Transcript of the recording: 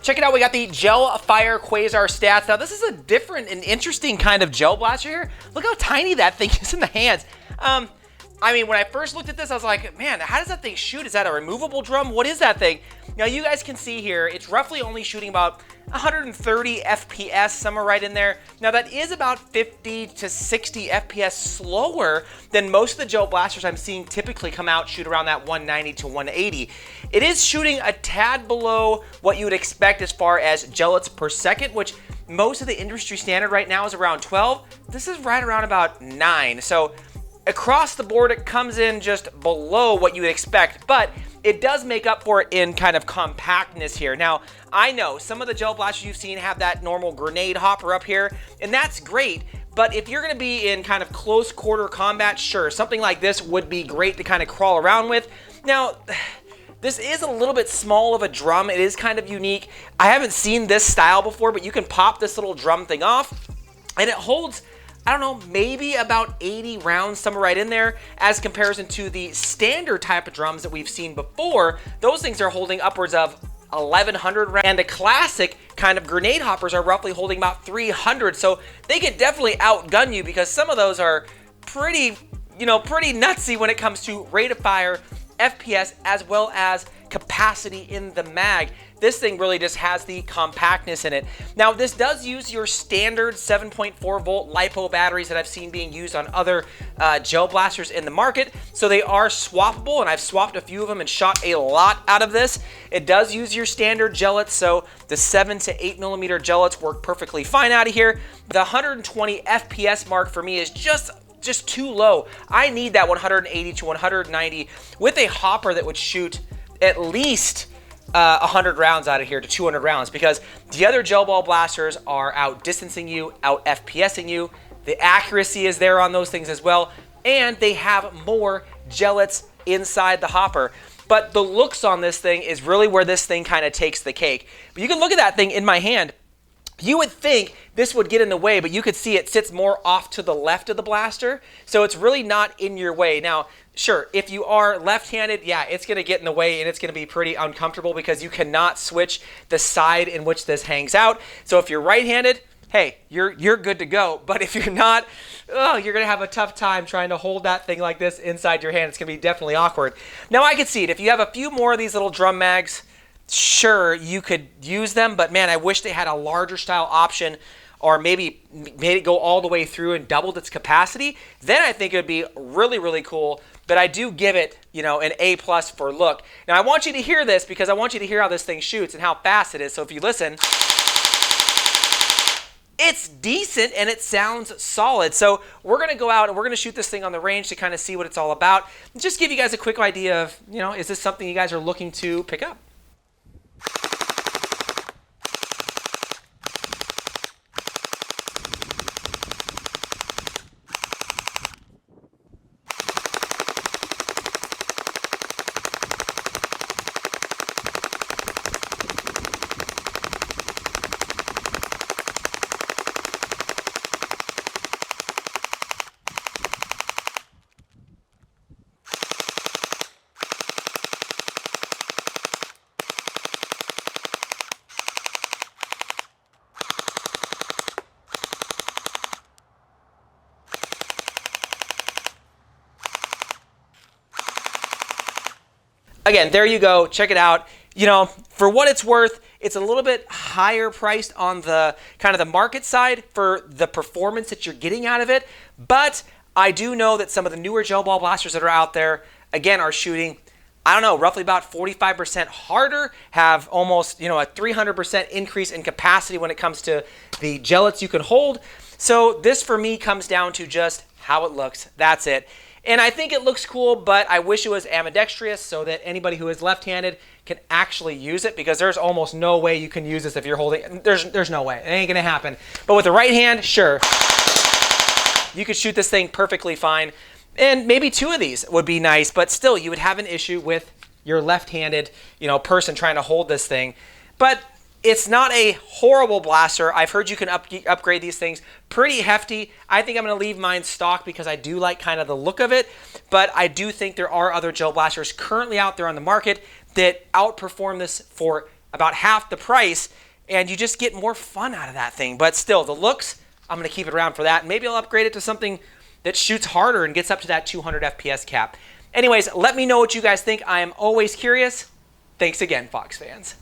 check it out. We got the Gel Fire Quasar stats. Now, this is a different and interesting kind of gel blaster here. Look how tiny that thing is in the hands. I mean, when I first looked at this, I was like, man, how does that thing shoot? Is that a removable drum? What is that thing? Now, you guys can see here, it's roughly only shooting about 130 FPS, somewhere right in there. Now, that is about 50 to 60 FPS slower than most of the gel blasters I'm seeing typically come out, shoot around that 190 to 180. It is shooting a tad below what you would expect as far as gellets per second, which most of the industry standard right now is around 12. This is right around about 9. So across the board, it comes in just below what you would expect, but it does make up for it in kind of compactness here. Now, I know some of the gel blasters you've seen have that normal grenade hopper up here, and that's great, but if you're gonna be in kind of close quarter combat, sure, something like this would be great to kind of crawl around with. Now, this is a little bit small of a drum. It is kind of unique. I haven't seen this style before, but you can pop this little drum thing off, and it holds, I don't know, maybe about 80 rounds, somewhere right in there, as comparison to the standard type of drums that we've seen before. Those things are holding upwards of 1,100 rounds, and the classic kind of grenade hoppers are roughly holding about 300, so they could definitely outgun you because some of those are pretty, pretty nutsy when it comes to rate of fire, FPS, as well as capacity in the mag. This thing really just has the compactness in it. Now, this does use your standard 7.4 volt LiPo batteries that I've seen being used on other gel blasters in the market. So they are swappable, and I've swapped a few of them and shot a lot out of this. It does use your standard gellets, so the 7 to 8 millimeter gellets work perfectly fine out of here. The 120 FPS mark for me is just too low. I need that 180 to 190 with a hopper that would shoot at least 100 rounds out of here to 200 rounds, because the other gel ball blasters are out distancing you, out FPSing you. The accuracy is there on those things as well, and they have more gellets inside the hopper. But the looks on this thing is really where this thing kind of takes the cake. But you can look at that thing in my hand. You would think this would get in the way, but you could see it sits more off to the left of the blaster, so it's really not in your way. Now, sure, if you are left-handed, yeah, it's going to get in the way, and it's going to be pretty uncomfortable because you cannot switch the side in which this hangs out. So if you're right-handed, hey, you're good to go. But if you're not, you're going to have a tough time trying to hold that thing like this inside your hand. It's going to be definitely awkward. Now, I can see it. If you have a few more of these little drum mags, sure, you could use them, but man, I wish they had a larger style option, or maybe made it go all the way through and doubled its capacity. Then I think it would be really, really cool. But I do give it, an A+ for look. Now, I want you to hear this because I want you to hear how this thing shoots and how fast it is. So if you listen, it's decent and it sounds solid. So we're going to go out and we're going to shoot this thing on the range to kind of see what it's all about. Just give you guys a quick idea of, is this something you guys are looking to pick up? Again, there you go. Check it out. For what it's worth, it's a little bit higher priced on the kind of the market side for the performance that you're getting out of it. But I do know that some of the newer gel ball blasters that are out there, again, are shooting, I don't know, roughly about 45% harder, have almost, a 300% increase in capacity when it comes to the gellets you can hold. So this for me comes down to just how it looks. That's it. And I think it looks cool, but I wish it was ambidextrous so that anybody who is left-handed can actually use it, because there's almost no way you can use this if you're holding. There's no way. It ain't gonna happen. But with the right hand, sure, you could shoot this thing perfectly fine. And maybe two of these would be nice, but still you would have an issue with your left-handed, person trying to hold this thing. But it's not a horrible blaster. I've heard you can upgrade these things pretty hefty. I think I'm going to leave mine stock because I do like kind of the look of it. But I do think there are other gel blasters currently out there on the market that outperform this for about half the price, and you just get more fun out of that thing. But still, the looks, I'm going to keep it around for that. Maybe I'll upgrade it to something that shoots harder and gets up to that 200 FPS cap. Anyways, let me know what you guys think. I am always curious. Thanks again, Fox fans.